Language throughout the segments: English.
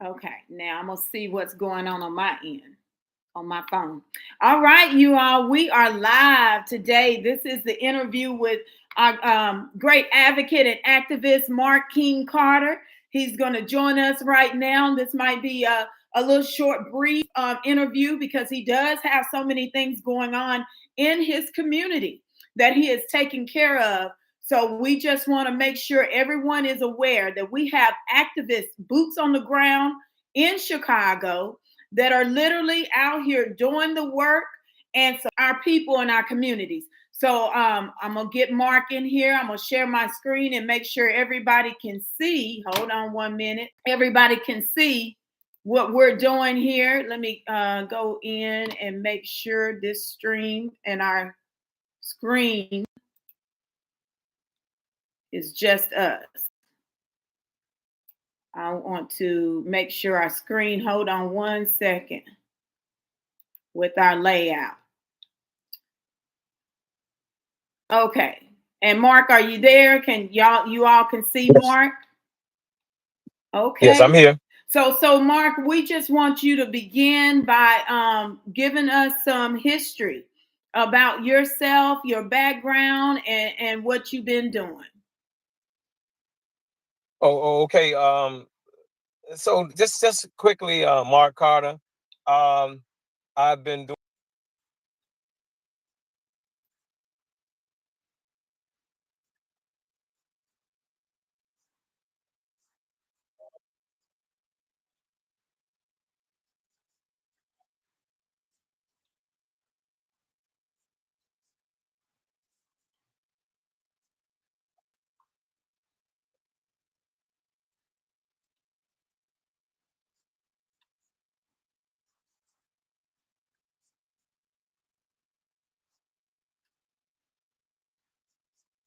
Okay, now I'm gonna see what's going on my end, on my phone. All right, you all, we are live today. This is the interview with our great advocate and activist, Mark King Carter. He's going to join us right now. This might be a little short, brief interview because he does have so many things going on in his community that he is taking care of. So we just want to make sure everyone is aware that we have activists, boots on the ground in Chicago, that are literally out here doing the work and so our people in our communities. So I'm gonna get Mark in here. I'm gonna share my screen and make sure everybody can see. Hold on 1 minute. Everybody can see what we're doing here. Let me go in and make sure this stream and our screen is just us. I want to make sure our screen, hold on 1 second, with our layout. Okay. And Mark, are you there? You all can see Mark? Okay. Yes, I'm here. So Mark, we just want you to begin by giving us some history about yourself, your background, and what you've been doing. Okay. So just quickly, Mark Carter. I've been doing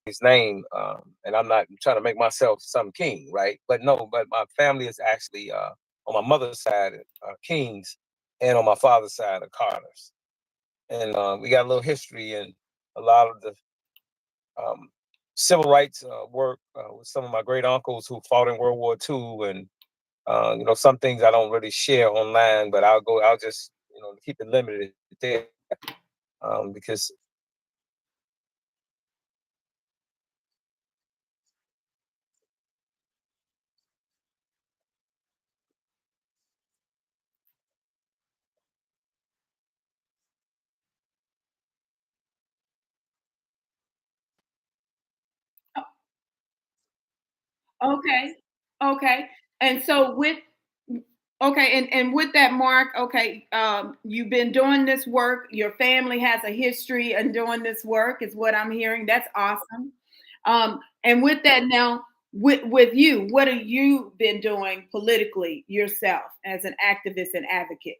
his name, and I'm not trying to make myself some king, right? But no, but my family is actually on my mother's side Kings, and on my father's side of Carters, and we got a little history and a lot of the um, civil rights work with some of my great uncles who fought in World War II, and some things I don't really share online, but I'll just keep it limited there, because Okay. Okay. And so with okay, and with that, Mark, okay, you've been doing this work. Your family has a history in doing this work, is what I'm hearing. That's awesome. And with that now, with you, what have you been doing politically yourself as an activist and advocate?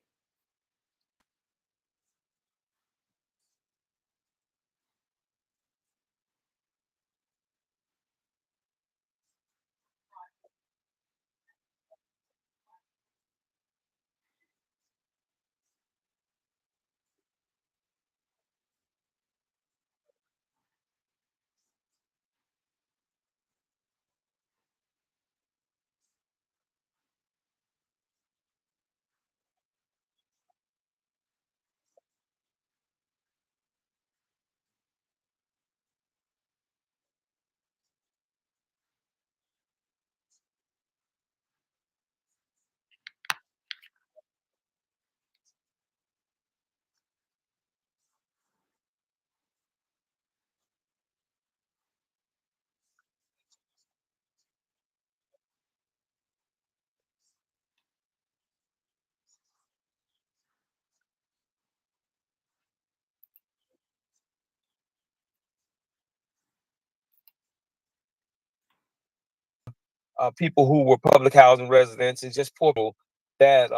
people who were public housing residents and just poor people that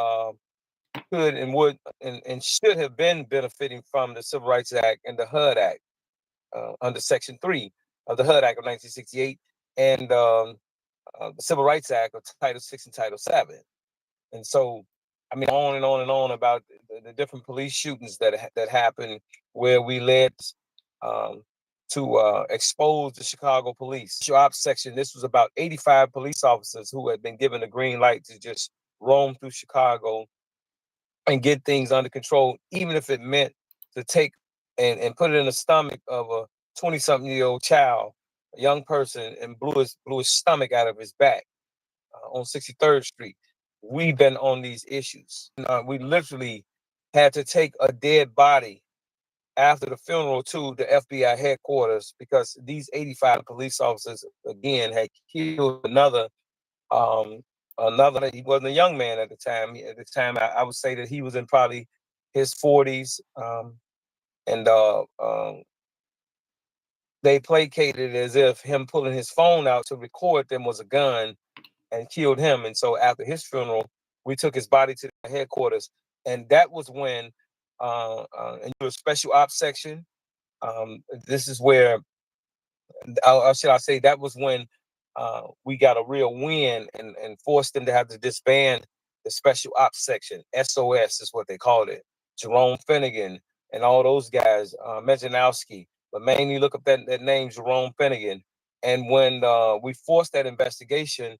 could and would and should have been benefiting from the Civil Rights Act and the HUD Act, under Section 3 of the HUD Act of 1968, and the Civil Rights Act of Title 6 and Title 7. And so, I mean, on and on and on about the different police shootings that happened, where we led um, to expose the Chicago police. Job section. This was about 85 police officers who had been given the green light to just roam through Chicago and get things under control, even if it meant to take and put it in the stomach of a 20-something-year-old child, a young person, and blew his stomach out of his back on 63rd Street. We've been on these issues. We literally had to take a dead body after the funeral to the FBI headquarters because these 85 police officers again had killed um, another. He wasn't a young man at the time. At the time, I would say that he was in probably his 40s, and they placated it as if him pulling his phone out to record them was a gun and killed him. And so after his funeral, we took his body to the headquarters, and that was when, and the special ops section. This is where, should I say, that was when we got a real win and forced them to have to disband the special ops section. SOS is what they called it. Jerome Finnegan and all those guys, Mejanowski, but mainly look up that name, Jerome Finnegan. And when we forced that investigation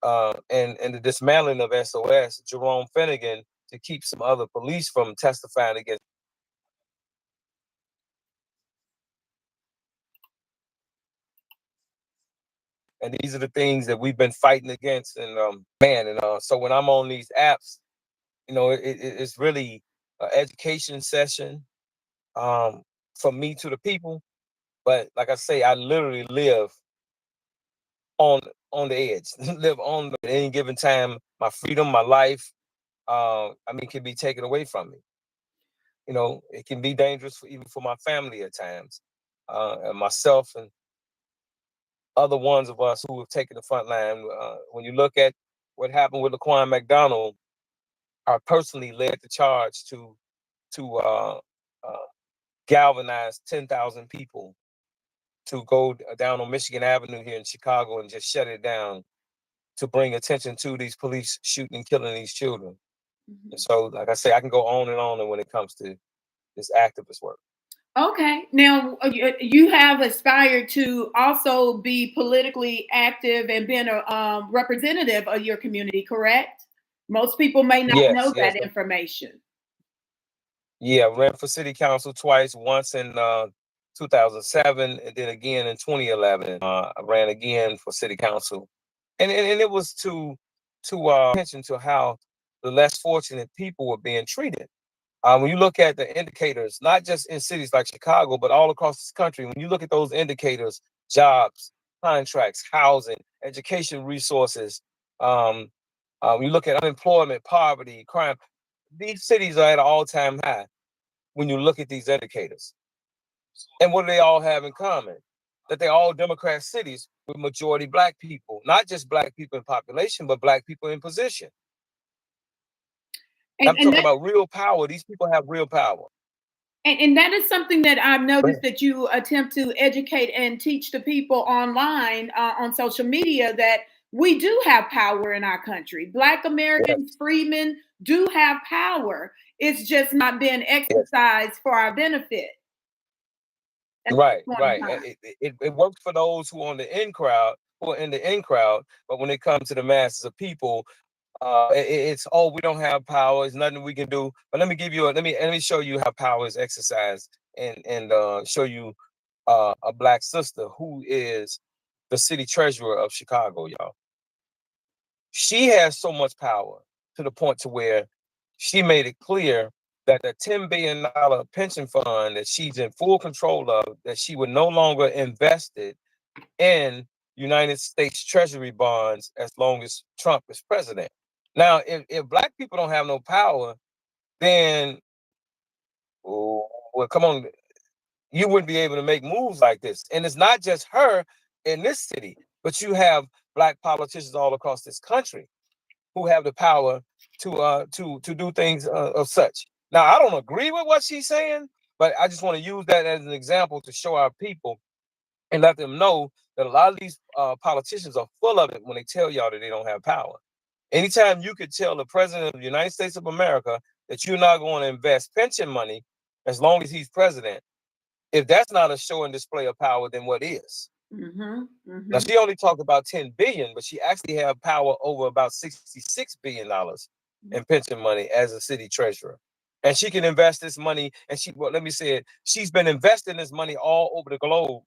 and the dismantling of SOS, Jerome Finnegan, to keep some other police from testifying against. And these are the things that we've been fighting against. And so when I'm on these apps, it's really an education session from me to the people. But like I say, I literally live on the edge, live on at any given time. My freedom, my life, can be taken away from me. It can be dangerous even for my family at times, and myself and other ones of us who have taken the front line. When you look at what happened with Laquan McDonald, I personally led the charge to galvanize 10,000 people to go down on Michigan Avenue here in Chicago and just shut it down to bring attention to these police shooting and killing these children. Mm-hmm. And so, like I say, I can go on and on when it comes to this activist work. Okay. Now, you have aspired to also be politically active and been a representative of your community, correct? Most people may not know that information. Yeah, I ran for city council twice, once in 2007 and then again in 2011. I ran again for city council. And it was to attention to how the less fortunate people were being treated. When you look at the indicators, not just in cities like Chicago, but all across this country, when you look at those indicators, jobs, contracts, housing, education resources, when you look at unemployment, poverty, crime, these cities are at an all-time high when you look at these indicators. And what do they all have in common? That they're all Democrat cities with majority Black people, not just Black people in population, but Black people in position. I'm talking about real power. These people have real power. And that is something that I've noticed that you attempt to educate and teach the people online on social media, that we do have power in our country. Black Americans, freedmen do have power. It's just not being exercised for our benefit. Right. It works for those who are in the in crowd, but when it comes to the masses of people, it's we don't have power. There's nothing we can do. But let me show you how power is exercised, and show you a Black sister who is the city treasurer of Chicago, y'all. She has so much power to the point to where she made it clear that the $10 billion pension fund that she's in full control of, that she would no longer invest it in United States Treasury bonds as long as Trump is president. Now, if Black people don't have no power, then, well, come on, you wouldn't be able to make moves like this. And it's not just her in this city, but you have Black politicians all across this country who have the power to do things of such. Now, I don't agree with what she's saying, but I just want to use that as an example to show our people and let them know that a lot of these politicians are full of it when they tell y'all that they don't have power. Anytime you could tell the president of the United States of America that you're not going to invest pension money as long as he's president, if that's not a show and display of power, then what is? Now, she only talked about 10 billion, but she actually had power over about $66 billion in pension money as a city treasurer. And she can invest this money. And well, let me say it, she's been investing this money all over the globe,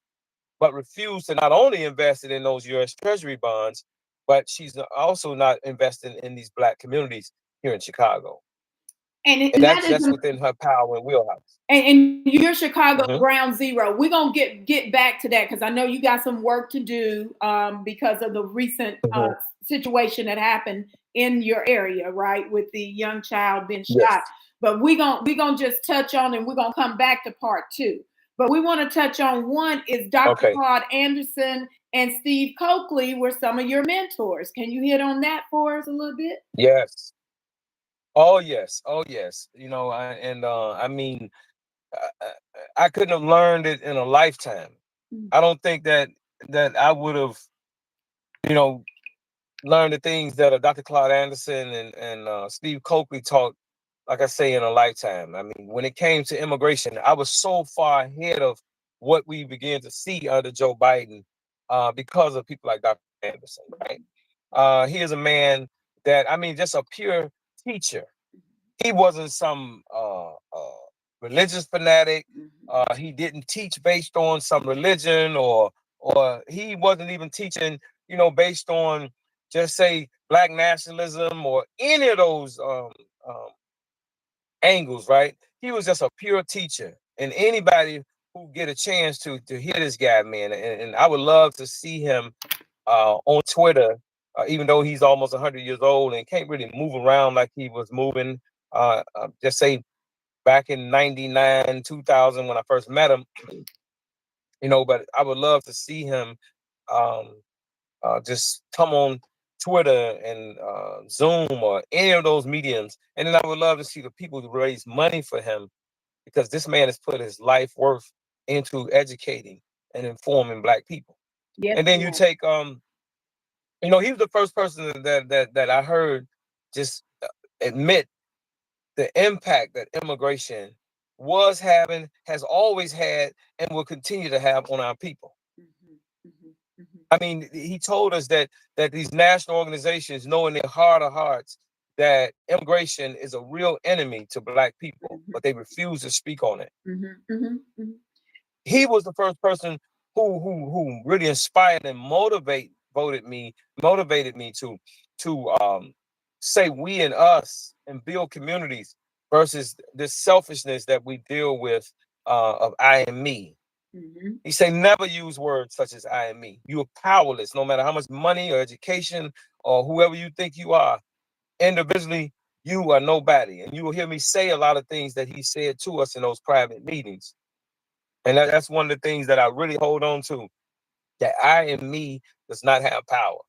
but refused to not only invest it in those U.S. Treasury bonds, but she's also not investing in these Black communities here in Chicago. And that's within her power and wheelhouse. And you're Chicago ground zero. We're gonna get back to that because I know you got some work to do because of the recent situation that happened in your area, right, with the young child being shot. Yes. But we're gonna just touch on, and we're gonna come back to part two. But we want to touch on one is Dr. Claude Anderson and Steve Coakley were some of your mentors. Can you hit on that for us a little bit? Yes. Oh yes. Oh yes. I mean, I couldn't have learned it in a lifetime. I don't think that I would have, learned the things that Dr. Claude Anderson and Steve Coakley taught, like I say, in a lifetime. I mean, when it came to immigration, I was so far ahead of what we began to see under Joe Biden because of people like Dr. Anderson, right? He is a man that, I mean, just a pure teacher. He wasn't some religious fanatic. He didn't teach based on some religion, or he wasn't even teaching, based on just say Black nationalism or any of those angles, right? He was just a pure teacher, and anybody who get a chance to hear this guy, man, and I would love to see him on Twitter, even though he's almost 100 years old and can't really move around like he was moving. Just say back in 99, 2000 when I first met him, but I would love to see him just come on Twitter and Zoom or any of those mediums. And then I would love to see the people who raise money for him, because this man has put his life worth into educating and informing Black people. Yes, and then you take, he was the first person that I heard just admit the impact that immigration was having, has always had, and will continue to have on our people. I mean, he told us that these national organizations know in their heart of hearts that immigration is a real enemy to Black people, but they refuse to speak on it. He was the first person who really inspired and motivated me to say we and us and build communities versus this selfishness that we deal with of I and me. He said, never use words such as I and me. You are powerless, no matter how much money or education or whoever you think you are. Individually, you are nobody. And you will hear me say a lot of things that he said to us in those private meetings. And that's one of the things that I really hold on to, that I and me does not have power.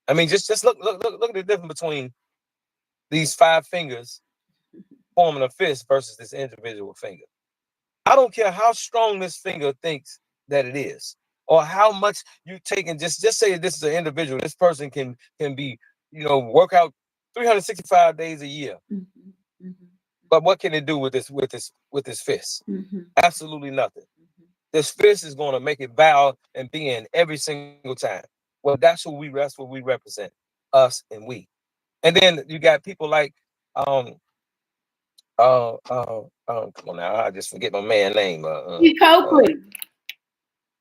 I mean, just look at the difference between these 5 fingers forming a fist versus this individual finger. I don't care how strong this finger thinks that it is, or how much you take, and just say this is an individual. This person can be, work out 365 days a year. But what can it do with this fist? Absolutely nothing. This fist is going to make it bow and bend every single time. Well, that's what we represent, us and we. And then you got people like come on now, I just forget my man's name. Steve Coakley.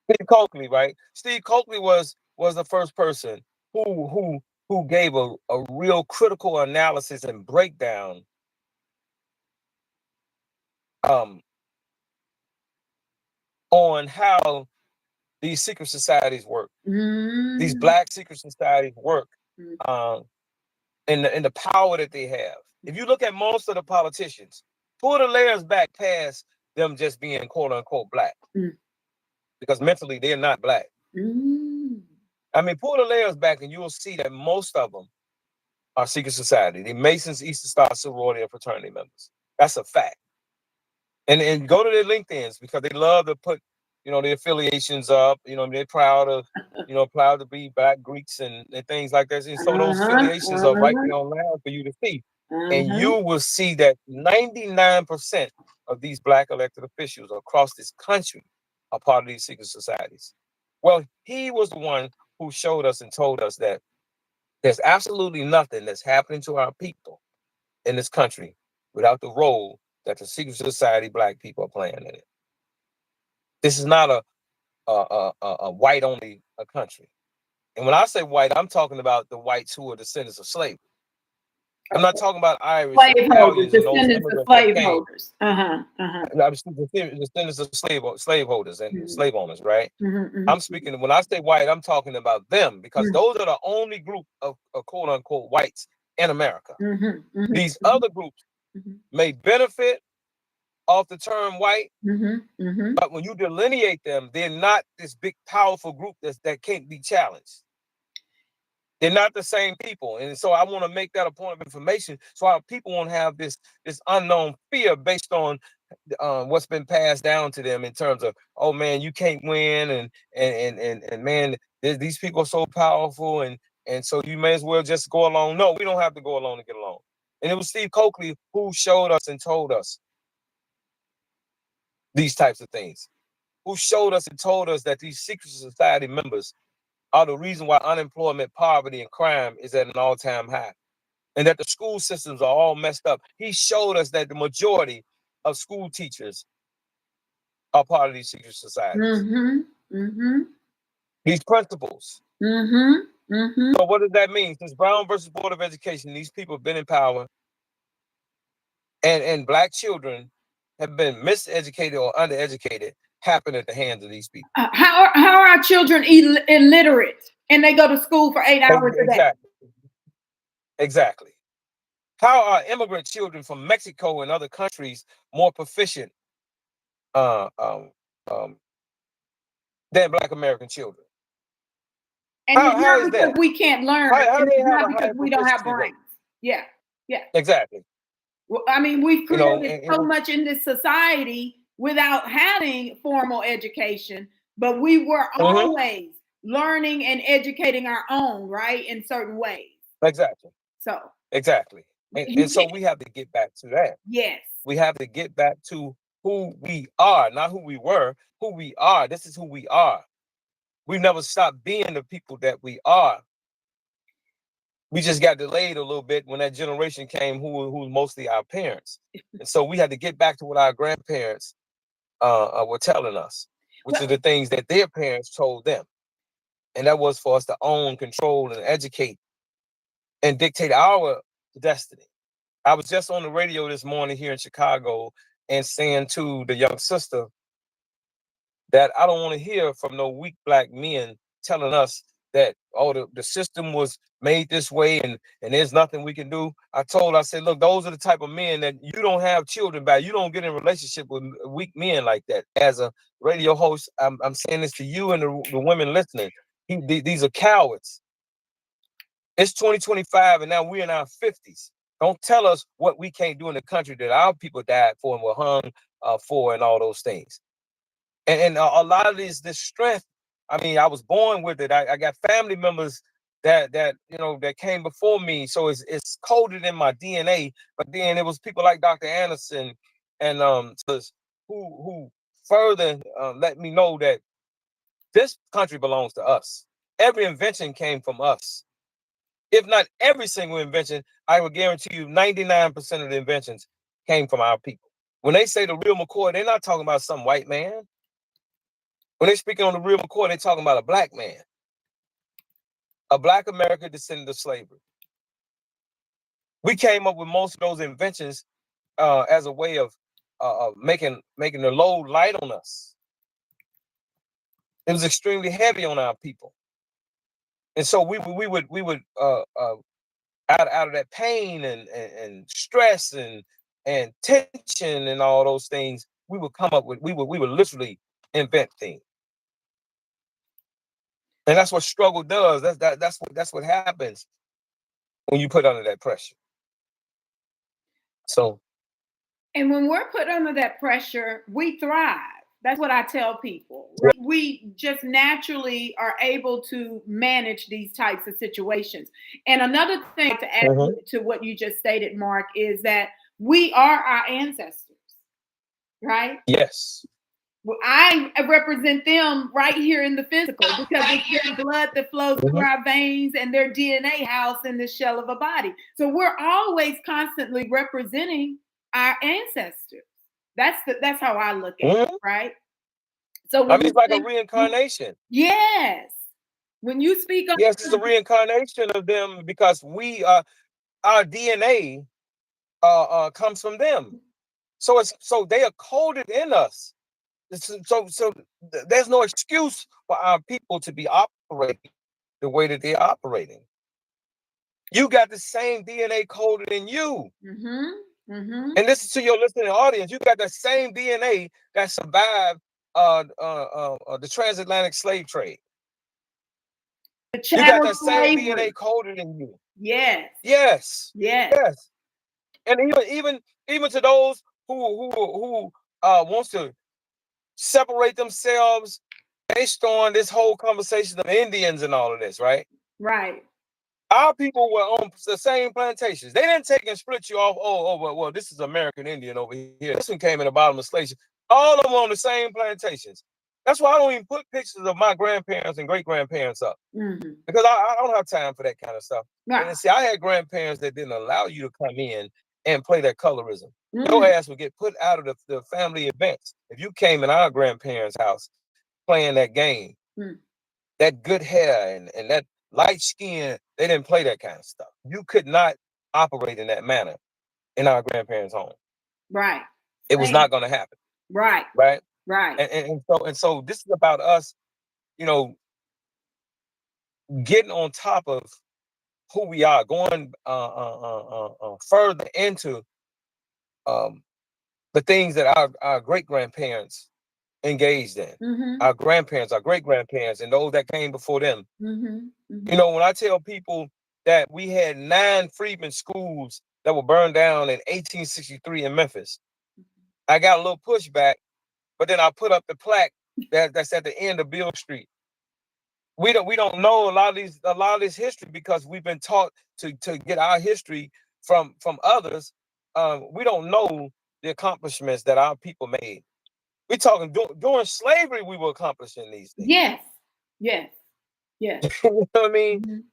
Steve Coakley, right? Steve Coakley was the first person who gave a real critical analysis and breakdown on how these secret societies work. These Black secret societies work, and the power that they have. If you look at most of the politicians, pull the layers back past them just being quote unquote Black, because mentally they're not Black. I mean, pull the layers back and you will see that most of them are secret society. The Masons, Eastern Star sorority and fraternity members. That's a fact. And go to their LinkedIn's, because they love to put, their affiliations up. They're proud to be Black Greeks and things like that. And so those affiliations are right there online for you to see. And you will see that 99% of these Black elected officials across this country are part of these secret societies. Well, he was the one who showed us and told us that there's absolutely nothing that's happening to our people in this country without the role that the secret society black people are playing in it. This is not a white only country. And when I say white, I'm talking about the whites who are descendants of slavery. I'm not talking about Irish, Slaveholders, Italians, and those descendants of immigrants that came. slaveholders. I'm speaking descendants of slaveholders and slave owners, right? Mm-hmm. I'm speaking, when I say white, I'm talking about them, because those are the only group of quote unquote whites in America. These other groups may benefit off the term white, but when you delineate them, they're not this big, powerful group that can't be challenged. They're not the same people. And so I want to make that a point of information so our people won't have this unknown fear based on what's been passed down to them in terms of, oh man, you can't win, and man, these people are so powerful, and so you may as well just go along. No, we don't have to go along to get along. And it was Steve Coakley who showed us and told us these types of things, who showed us and told us that these secret society members are the reason why unemployment, poverty, and crime is at an all-time high, and that the school systems are all messed up. He showed us that the majority of school teachers are part of these secret societies. These principles. So what does that mean? Since Brown versus Board of Education, these people have been in power, and black children have been miseducated or undereducated, happen at the hands of these people. How are our children illiterate and they go to school for 8 hours a day? Exactly. How are immigrant children from Mexico and other countries more proficient than Black American children? And it's not because we can't learn. It's not because we don't have brains. Yeah. Exactly. Well, I mean, we've created so much in this society without having formal education, but we were always learning and educating our own, right, in certain ways. Exactly. So. Exactly. And so we have to get back to that. Yes. We have to get back to who we are, not who we were, who we are. This is who we are. We never stopped being the people that we are. We just got delayed a little bit when that generation came who was mostly our parents. And so we had to get back to what our grandparents were telling us, which are the things that their parents told them. And that was for us to own, control, and educate and dictate our destiny. I was just on the radio this morning here in Chicago and saying to the young sister that I don't want to hear from no weak black men telling us that, oh, the system was made this way and there's nothing we can do. I said, look, those are the type of men that you don't have children by. You don't get in a relationship with weak men like that. As a radio host, I'm saying this to you and the women listening. These are cowards. It's 2025 and now we're in our 50s. Don't tell us what we can't do in the country that our people died for and were hung for and all those things. And a lot of this strength, I mean, I was born with it. I got family members that came before me. So it's coded in my DNA. But then it was people like Dr. Anderson and who further let me know that this country belongs to us. Every invention came from us. If not every single invention, I will guarantee you 99% of the inventions came from our people. When they say the real McCoy, they're not talking about some white man. When they're speaking on the real McCoy, they're talking about a black man. A black American descendant of slavery. We came up with most of those inventions as a way of making the load light on us. It was extremely heavy on our people. And so we would out of that pain and stress and tension and all those things, we would come up with, we would literally invent things. And that's what struggle does. That's what happens when you put under that pressure. So. And when we're put under that pressure, we thrive. That's what I tell people. We just naturally are able to manage these types of situations. And another thing to add to what you just stated, Mark, is that we are our ancestors, right? Yes. Well, I represent them right here in the physical because it's their blood that flows through our veins and their DNA housed in the shell of a body. So we're always constantly representing our ancestors. That's how I look at it, right? So I mean, it's like a reincarnation. Yes. When you speak of, yes, it's a reincarnation of them because we our DNA comes from them. So they are coded in us. So there's no excuse for our people to be operating the way that they're operating. You got the same DNA coded in you. And this is to your listening audience. You got the same DNA that survived the transatlantic slave trade. You got that same DNA coded in you. Yes. Yes. Yes. Yes. And even to those who wants to separate themselves based on this whole conversation of Indians and all of this, right? Right. Our people were on the same plantations. They didn't take and split you off. Well, this is American Indian over here. This one came in the bottom of slavery. All of them on the same plantations. That's why I don't even put pictures of my grandparents and great grandparents up because I don't have time for that kind of stuff. Right. And see, I had grandparents that didn't allow you to come in and play that colorism. Your ass would get put out of the family events if you came in our grandparents' house playing that game. That good hair and that light skin, they didn't play that kind of stuff. You could not operate in that manner in our grandparents' home. Right. It was not going to happen. Right. Right. Right. And so this is about us, getting on top of who we are, going further into the things that our great grandparents engaged in. Our grandparents, our great grandparents, and those that came before them. When I tell people that we had 9 freedmen schools that were burned down in 1863 in Memphis, I got a little pushback, but then I put up the plaque that's at the end of Beale Street. We don't know a lot of this history because we've been taught to get our history from others. We don't know the accomplishments that our people made. We're talking during slavery, we were accomplishing these things. Yes. Yes. Yes. You know what I mean?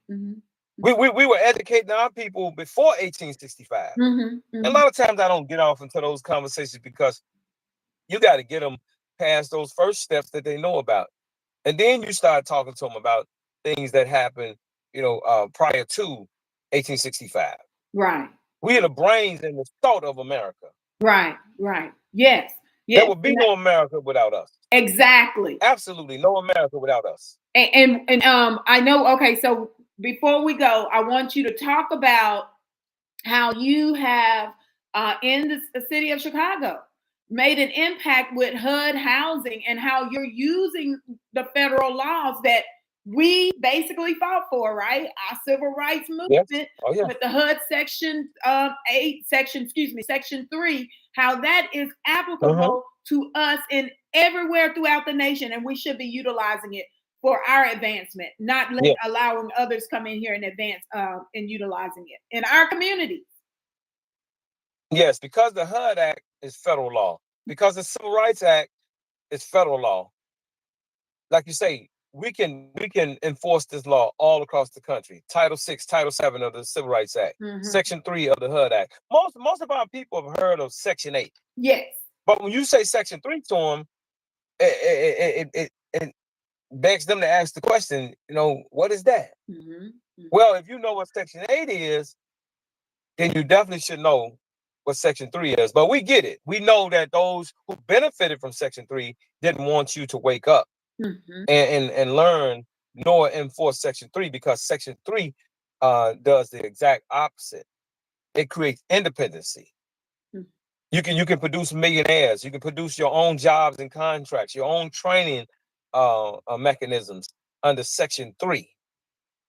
We were educating our people before 1865. And a lot of times I don't get off into those conversations because you got to get them past those first steps that they know about. And then you start talking to them about things that happened, prior to 1865. Right. We are the brains and the thought of America. Right. Right. Yes. Yes. There would be no America without us. Exactly. Absolutely no America without us. And I know. Okay, so before we go, I want you to talk about how you have in the city of Chicago made an impact with HUD housing and how you're using the federal laws that we basically fought for, right? Our civil rights movement with the HUD section 8, section 3, how that is applicable to us in everywhere throughout the nation, and we should be utilizing it for our advancement, not allowing others come in here and advance and utilizing it in our communities. Yes, because the HUD Act is federal law. Because the Civil Rights Act is federal law. Like you say, we can enforce this law all across the country. Title 6, Title 7 of the Civil Rights Act, Section 3 of the HUD Act. Most of our people have heard of Section 8. Yes. But when you say Section 3 to them, it begs them to ask the question, what is that? Well, if you know what Section 8 is, then you definitely should know what Section 3 is. But we get it. We know that those who benefited from Section 3 didn't want you to wake up and learn nor enforce Section 3, because Section 3 does the exact opposite. It creates independency. You can produce millionaires. You can produce your own jobs and contracts, your own training mechanisms under Section 3.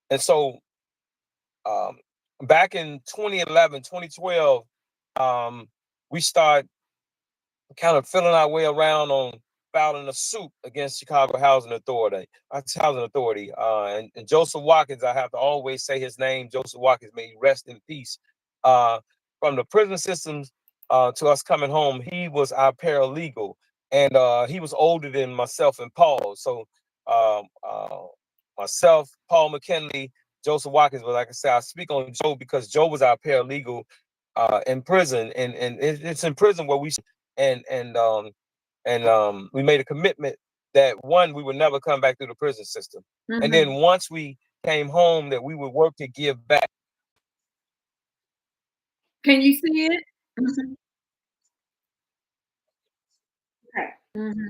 And so back in 2011, 2012, we start kind of feeling our way around on filing a suit against Chicago Housing Authority. And Joseph Watkins, I have to always say his name. Joseph Watkins, may he rest in peace. From the prison systems to us coming home, he was our paralegal. and he was older than myself and Paul. So myself, Paul McKinley, Joseph Watkins. But like I said, I speak on Joe because Joe was our paralegal in prison, and it's in prison where we we made a commitment that one, we would never come back through the prison system, and then once we came home, that we would work to give back. Can you see it? Okay.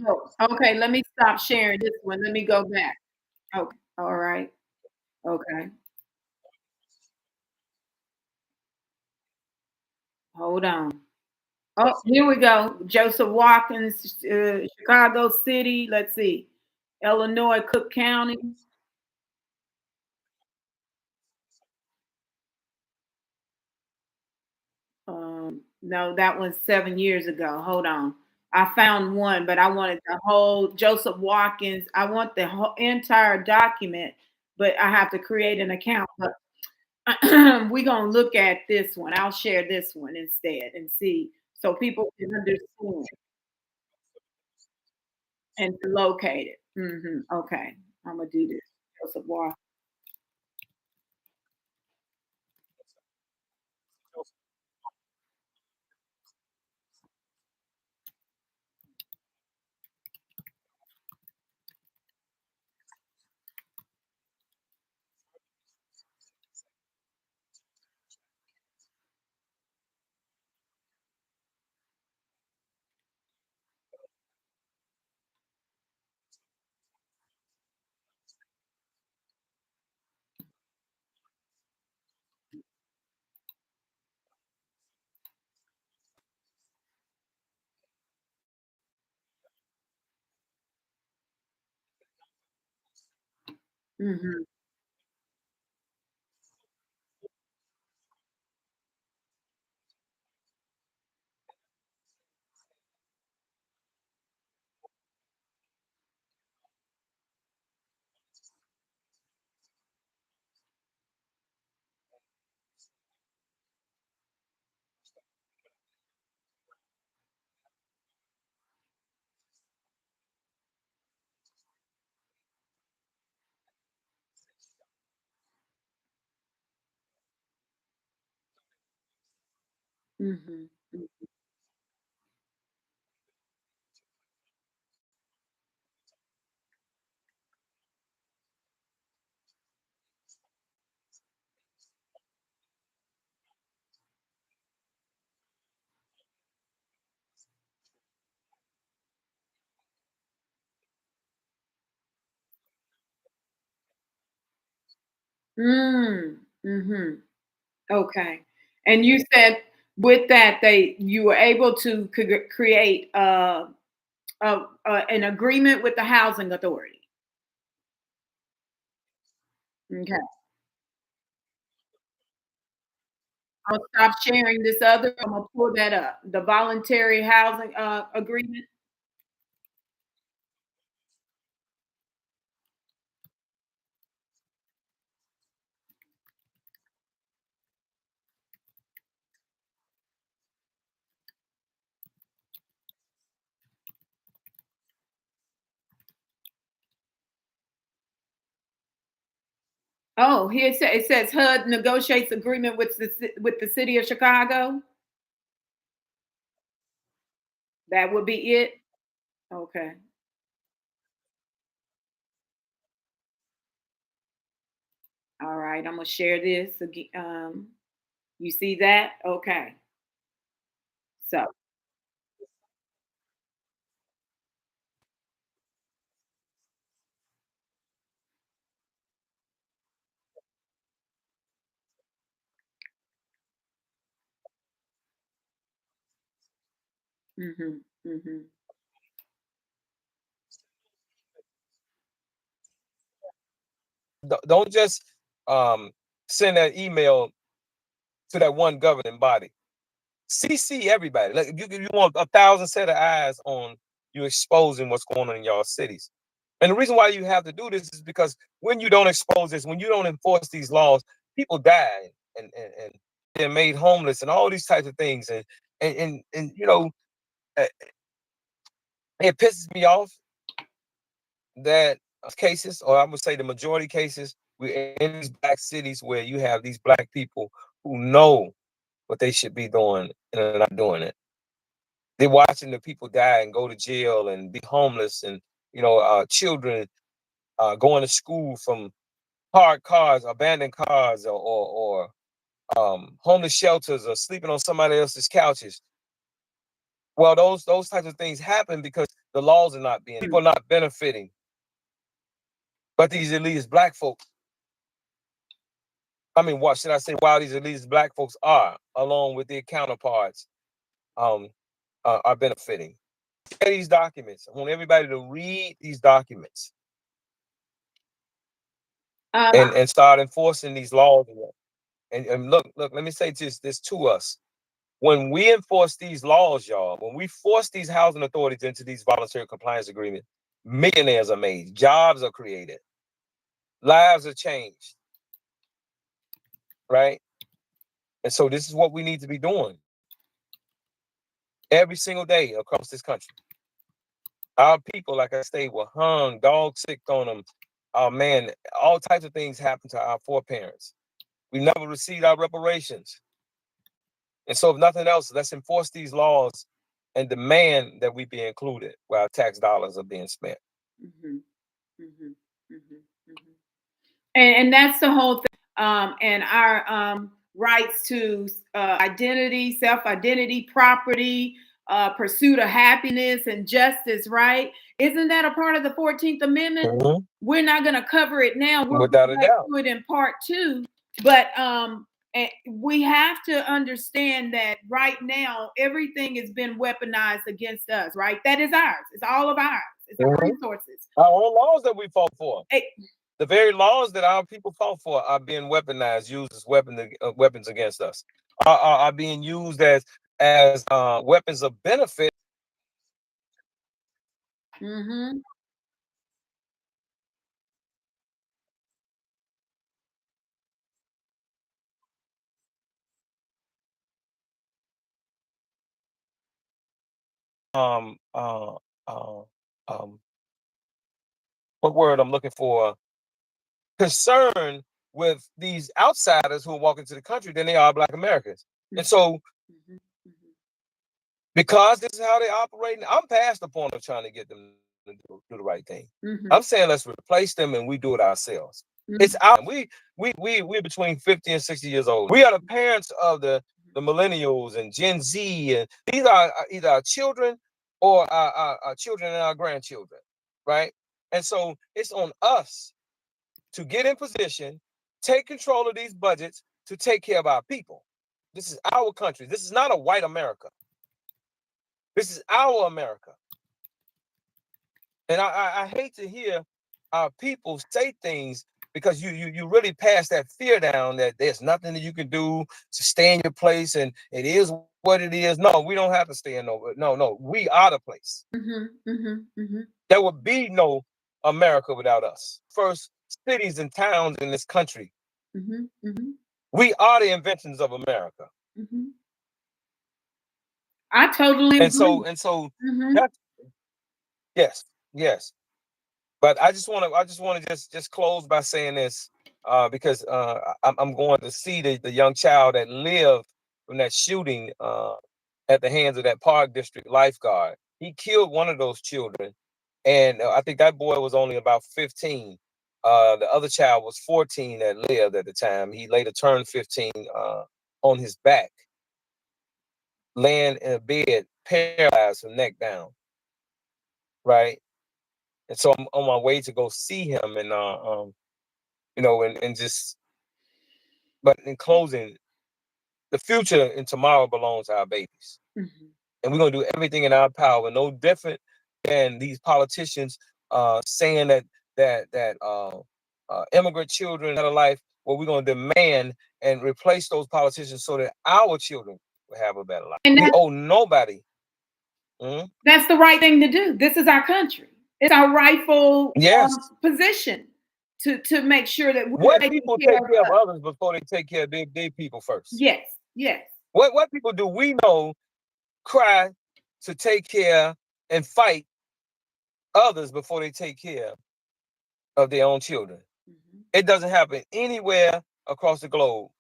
Oh, okay. Let me stop sharing this one. Let me go back. Okay. All right. Okay. Hold on. Oh, here we go. Joseph Watkins, Chicago City. Let's see. Illinois, Cook County. No, that was 7 years ago. Hold on. I found one, but I wanted the whole Joseph Watkins. I want the whole entire document, but I have to create an account. But we're gonna look at this one. I'll share this one instead and see so people can understand and to locate it. Okay, I'm gonna do this. Joseph Watkins. Mm-hmm. Mm-hmm. Mm-hmm. Okay. And you said with that they you were able to create an agreement with the housing authority. Okay. I'll stop sharing this other. I'm gonna pull that up. The voluntary housing agreement. Oh, here it says HUD negotiates agreement with with the city of Chicago. That would be it. Okay. All right. I'm gonna share this again. You see that? Okay. So. Hmm. Hmm. Don't just um, send that email to that one governing body. CC everybody. Like you want 1,000 set of eyes on you exposing what's going on in y'all cities. And the reason why you have to do this is because when you don't expose this, when you don't enforce these laws, people die and they're made homeless and all these types of things. And you know, uh, it pisses me off that cases, or I would say the majority cases, we're in these black cities where you have these black people who know what they should be doing and are not doing it. They're watching the people die and go to jail and be homeless, and children going to school from parked cars, abandoned cars, or homeless shelters, or sleeping on somebody else's couches. Well, those types of things happen because the laws are not being, people are not benefiting. But these elitist black folks, I mean, what should I say? While these elitist black folks are, along with their counterparts, are benefiting. These documents. I want everybody to read these documents and start enforcing these laws. And look, let me say this to us. When we enforce these laws, y'all, when we force these housing authorities into these voluntary compliance agreements, millionaires are made, jobs are created, lives are changed, right? And so this is what we need to be doing every single day across this country. Our people, like I say, were hung, dog sicked on them. Oh man, all types of things happened to our foreparents. We never received our reparations. And so if nothing else, let's enforce these laws and demand that we be included where our tax dollars are being spent. Mm-hmm. Mm-hmm. Mm-hmm. Mm-hmm. And that's the whole thing. And our rights to identity, self-identity, property, pursuit of happiness and justice, right? Isn't that a part of the 14th Amendment? Mm-hmm. We're not going to cover it now. We'll Without go a back doubt. to it in part 2. But we have to understand that right now, everything has been weaponized against us, right? That is ours. It's all of ours. It's our resources. Our own laws that we fought for. The very laws that our people fought for are being weaponized, used as weapons against us, are being used as weapons of benefit. Mm-hmm. Um, uh, uh, um, what word I'm looking for? Concern with these outsiders who are walking to the country than they are Black Americans. And so, because this is how they operate, I'm past the point of trying to get them to do the right thing. I'm saying let's replace them and we do it ourselves. It's our we're between 50 and 60 years old. We are the parents of the millennials and Gen Z, and these are either our children or our children and our grandchildren, right? And so it's on us to get in position, take control of these budgets to take care of our people. This is our country. This is not a white America. This is our America. And I hate to hear our people say things because you really pass that fear down that there's nothing that you can do to stay in your place and it is what it is. No, we don't have to stay in no. We are the place. There would be no America without us. First cities and towns in this country. We are the inventions of America. I totally agree. And so that's, yes. But I just want to just close by saying this because I'm going to see the young child that lived from that shooting at the hands of that Park District lifeguard. He killed one of those children, and I think that boy was only about 15. The other child was 14 that lived at the time. He later turned 15 on his back, laying in a bed, paralyzed from neck down. Right. And so I'm on my way to go see him, and and just. But in closing, the future and tomorrow belongs to our babies, and we're gonna do everything in our power. No different than these politicians saying that immigrant children had a life. Well, we're gonna demand and replace those politicians so that our children will have a better life. And we owe nobody. That's the right thing to do. This is our country. It's our rightful Yes. position to make sure that we're What taking people care take care of us. others before they take care of their people first? Yes, yes. What people do we know cry to take care and fight others before they take care of their own children? Mm-hmm. It doesn't happen anywhere across the globe,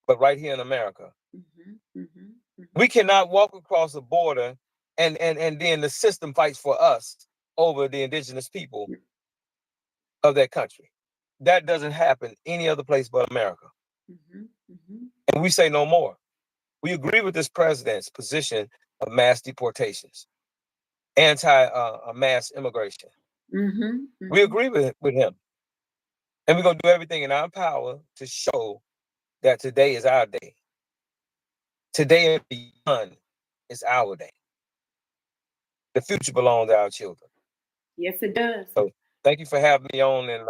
but right here in America. Mm-hmm. Mm-hmm. Mm-hmm. We cannot walk across the border and then the system fights for us over the indigenous people of that country. That doesn't happen any other place but America. Mm-hmm. Mm-hmm. And we say no more. We agree with this president's position of mass deportations, anti-mass immigration. Mm-hmm. We Mm-hmm. agree with him. And we're going to do everything in our power to show that today is our day. Today and beyond is our day. The future belongs to our children. Yes, it does. So thank you for having me on, and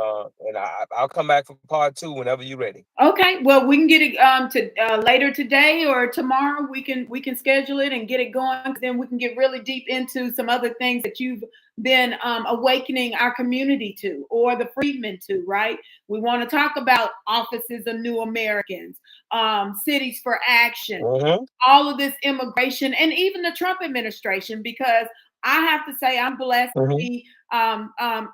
I'll come back for part 2 whenever you're ready. Okay, well, we can get it to later today or tomorrow. We can schedule it and get it going. Then we can get really deep into some other things that you've been awakening our community to, or the freedmen to. Right? We want to talk about offices of New Americans, cities for action, Mm-hmm. all of this immigration, and even the Trump administration. Because I have to say, I'm blessed to be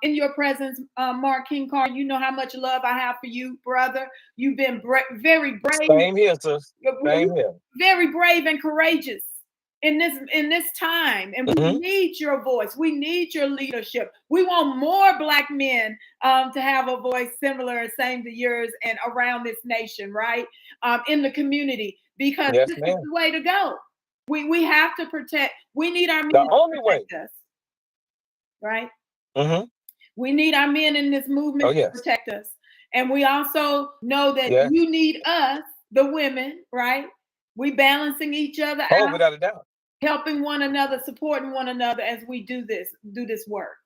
in your presence, Mark King Carr. You know how much love I have for you, brother. You've been very brave. Same here, sis. Same here. Very brave and courageous in this time, and we need your voice. We need your leadership. We want more Black men to have a voice similar and same to yours and around this nation, right? In the community, because yes, this ma'am. is the way to go. We have to protect. We need our men the only way us, right? Mm-hmm. We need our men in this movement yes. to protect us. And we also know that yes. you need us, the women, right? We balancing each other Oh, out, without a doubt. helping one another, supporting one another as we do this work.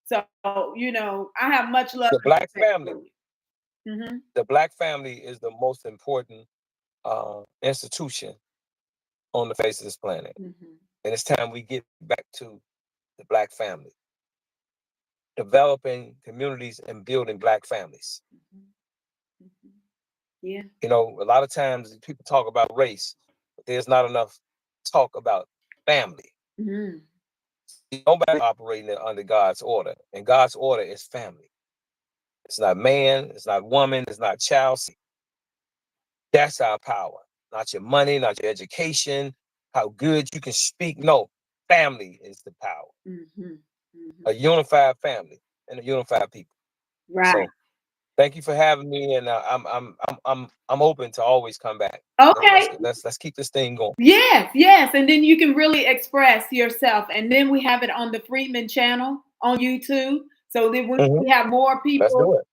So, I have much love The for Black family. Mm-hmm. The Black family is the most important institution on the face of this planet. Mm-hmm. And it's time we get back to the Black family. Developing communities and building Black families. Mm-hmm. Mm-hmm. Yeah. A lot of times people talk about race, but there's not enough talk about family. Mm-hmm. Nobody operating under God's order, and God's order is family. It's not man, it's not woman, it's not child. That's our power. Not your money, not your education, how good you can speak. No, family is the power. Mm-hmm. Mm-hmm. A unified family and a unified people. Right. So, thank you for having me, and I'm open to always come back. Okay. Let's keep this thing going. Yes, and then you can really express yourself, and then we have it on the Freedmen Channel on YouTube. So then we have more people. Let's do it.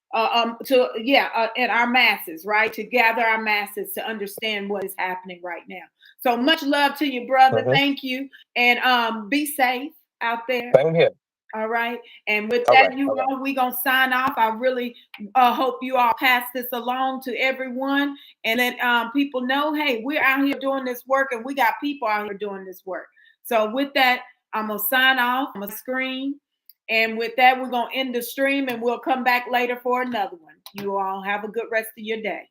And our masses, right? To gather our masses to understand what is happening right now. So much love to you, brother. Thank you, and be safe out there. Same here. All right. And with that, we're going to sign off. I really hope you all pass this along to everyone and let people know, hey, we're out here doing this work and we got people out here doing this work. So with that, I'm going to sign off. I'm going to screen. And with that, we're going to end the stream and we'll come back later for another one. You all have a good rest of your day.